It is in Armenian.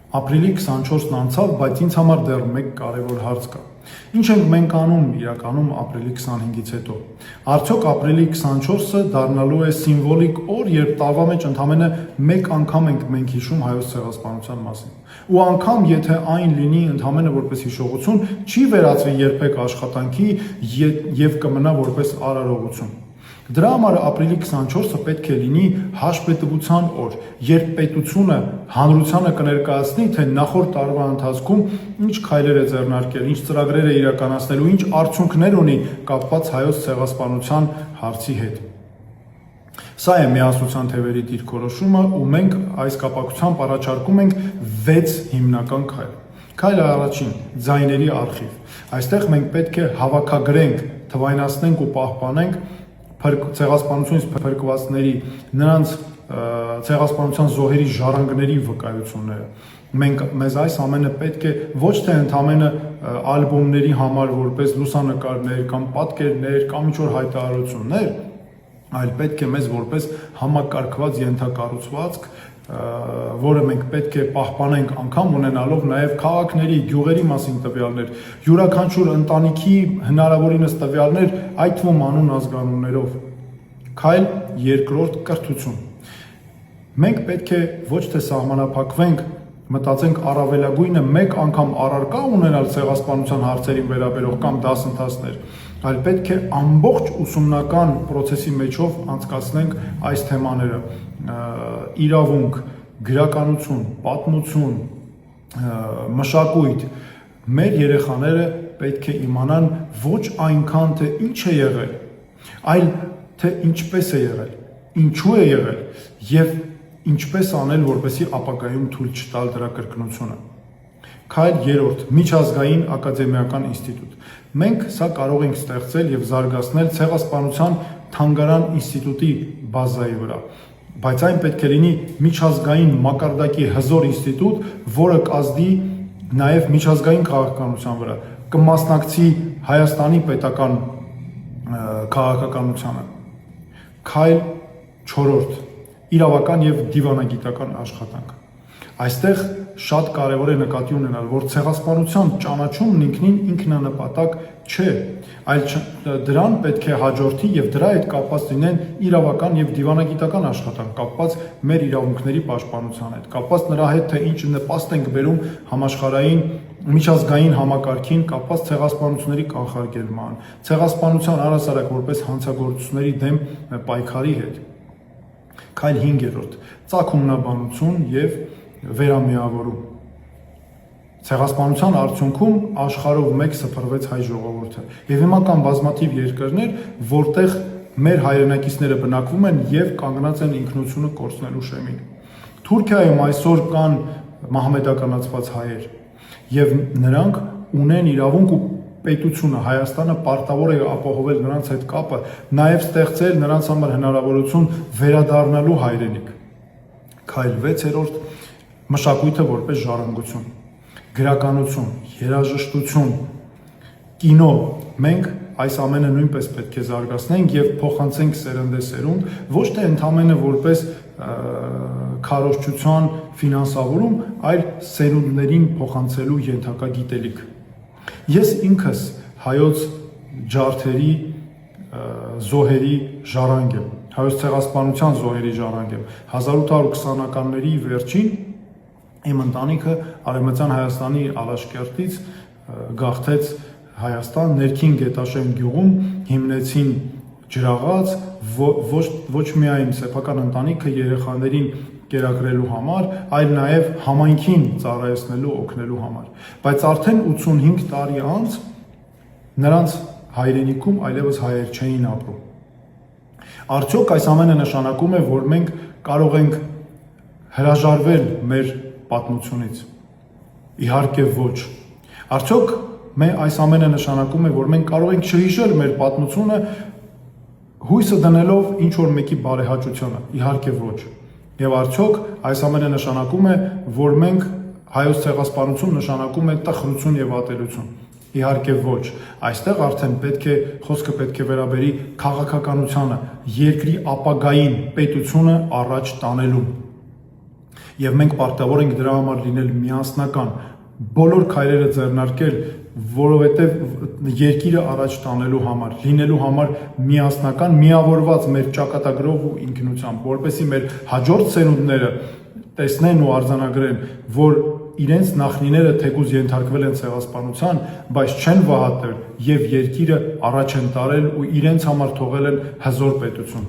Ապրիլի 24-ն անցավ, բայց ինձ համար դեռ մեկ կարևոր հարց կա։ Ինչ ենք մենք անում իրականում ապրիլի 25-ից հետո։ Արդյոք ապրիլի 24-ը դառնալու է սիմվոլիկ օր, երբ տարվա մեջ ընդամենը մեկ անգամ ենք մենք հիշում հայոց ցեղասպանության մասին։ Ու անգամ եթե այն լինի ընդամենը որպես հիշողություն, չի վերածվի երբեք աշխատանքի եւ կմնա որպես արարողություն։ Դրա համար ապրիլի 24-ը պետք է լինի հաշվետվության օր, երբ պետությունը հանրությանը կներկայացնի, թե նախորդ տարվա ընթացքում ինչ քայլեր է ձեռնարկել, ինչ ծրագրեր է իրականացնել ու ինչ արդյունքներ ունի կապված հայոց ցեղասպանության հարցի հետ։ Սա է միասնության թևերի դիրքորոշումը ու մենք այս կապակցությամբ առաջարկում ենք 6 հիմնական քայլ։ Քայլը առաջին՝ ձայների արխիվ։ Այստեղ մենք պետք է հավաքագրենք, թվայնացնենք ու պահպանենք ցեղասպանությունից փրկվածների, նրանց ցեղասպանության զոհերի ժառանգների վկայությունները։ Մեզ այս ամենը պետք է ոչ թե ընդամենը ալբոմների համար որպես լուսանկարներ կամ պատկերներ կամ ինչ-որ հայտարարություններ, այլ պետք է մեզ որպես համակարգված ենթակառուցվածք, որը մենք պետք է պահպանենք անգամ ունենալով նաև քաղաքների, գյուղերի մասին տվյալներ, յուրաքանչյուր ընտանիքի հնարավորինս տվյալներ, այդ թվում անուն ազգանուններով։ Քայլ երկրորդ՝ կրթություն։ Մենք պետք է ոչ թե սահմանափակվենք, մտածենք առավելագույնը մեկ անգամ առարկա ունենալ ցեղասպանության հարցերին վերաբերող կամ դասընթացներ, այլ պետք է ամբողջ ուսումնական process-ի մեջով անցկացնենք այս թեմաները՝ իրավունք, գրականություն, պատմություն, մշակույթ։ Մեր երեխաները պետք է իմանան ոչ այնքան թե ինչ է եղել, այլ թե ինչպես է եղել, ինչու է եղել եւ ինչպես անել, որպեսզի ապագայում թույլ չտալ դրա կրկնությունը։ Քայլ երրորդ՝ միջազգային ակադեմիական ինստիտուտ։ Մենք սա կարող ենք ստեղծել եւ զարգացնել ցեղասպանության թանգարան ինստիտուտի բազայի վրա, բայց այն պետք է լինի միջազգային մակարդակի հզոր ինստիտուտ, որը կազդի նաեւ միջազգային քաղաքականության վրա, կմասնակցի Հայաստանի պետական քաղաքականությանը։ Քայլ չորրորդ՝ իրավական եւ դիվանագիտական աշխատանք։ Այստեղ շատ կարևոր է նկատի ունենալ, որ ցեղասպանության ճանաչումն ինքնին ինքնանպատակ չէ, այլ դրան պետք է հաջորդի եւ դրա հետ կապված լինեն իրավական եւ դիվանագիտական աշխատանք, կապված մեր իրավունքների պաշտպանության հետ, կապված նրա հետ, թե ինչ նպաստ ենք բերում համաշխարհային միջազգային համակարգին, կապված ցեղասպանությունների կանխարգելման, ցեղասպանության առհասարակ որպես հանցագործությունների դեմ պայքարի հետ։ Քայլ 5-րդ՝ ծագումնաբանություն եւ վերամիավորում։ Ցեղասպանության արդյունքում աշխարհով մեկ սփռվեց հայ ժողովուրդը եւ հիմա կան բազմաթիվ երկրներ, որտեղ մեր հայրենակիցները բնակվում են եւ կանգնած են ինքնությունը կորցնելու շեմին։ Թուրքիայում այսօր կան մահմեդականացված հայեր եւ նրանք ունեն իրավունք ու պետությունը Հայաստանը պարտավոր է ապահովել նրանց հետ կապը, նաեւ ստեղծել նրանց համար հնարավորություն վերադառնալու հայրենիք։ Քայլ 6-րդ՝ մշակույթը որպես ժառանգություն, գրականություն, երաժշտություն, կինո։ Մենք այս ամենը նույնպես պետք է զարգացնենք եւ փոխանցենք սերնդեսերունդ, ոչ թե ընդամենը որպես քարոզչության ֆինանսավորում, այլ սերունդներին փոխանցելու ենթակա գիտելիք։ Ես ինքս հայոց ջարդերի զոհերի ժառանգ եմ, հայոց ցեղասպանության զոհերի ժառանգ եմ։ 1820-ականների վերջին իմ ընտանիքը Արևմտյան Հայաստանի Ալաշկերտից գաղթեց Հայաստան, ներքին Գետաշեն գյուղում հիմնեցին ջրաղաց, ոչ միայն սեփական ընտանիքը երեխաներին կերակրելու համար, այլ նաև համայնքին ծառայեցնելու, օգնելու համար։ Բայց արդեն 85 տարի անց նրանց հայրենիքում այլևս հայեր չէին ապրում։ Արդյոք այս ամենը նշանակում է, որ մենք կարող ենք հրաժարվել մեր պատմությունից։ Իհարկե ոչ։ Արդյոք այս ամենը նշանակում է, որ մենք կարող ենք չհիշել մեր պատմությունը հույսը դնելով ինչ որ մեկի բարեհաճությանը։ Իհարկե ոչ։ Եվ արդյոք այս ամենը նշանակում է, որ մենք հայոց ցեղասպանություն նշանակում է տխրություն եւ ատելություն։ Իհարկե ոչ։ Այստեղ արդեն խոսքը պետք է վերաբերի քաղաքականությանը, երկրի ապագային պետությունը առաջ տանելուն։ Եվ մենք պարտավոր ենք դրա համար լինել միասնական, բոլոր քայլերը ձեռնարկել, որովհետև երկիրը առաջ տանելու համար, լինելու համար միասնական, միավորված մեր ճակատագրով ու ինքնությամբ, որպեսզի մեր հաջորդ սերունդները տեսնեն ու արձանագրեն, որ իրենց նախնիները թեկուզ ենթարկվել են ցեղասպանության, բայց չեն վհատել եւ երկիրը առաջ են տարել ու իրենց համար թողել են հզոր պետություն։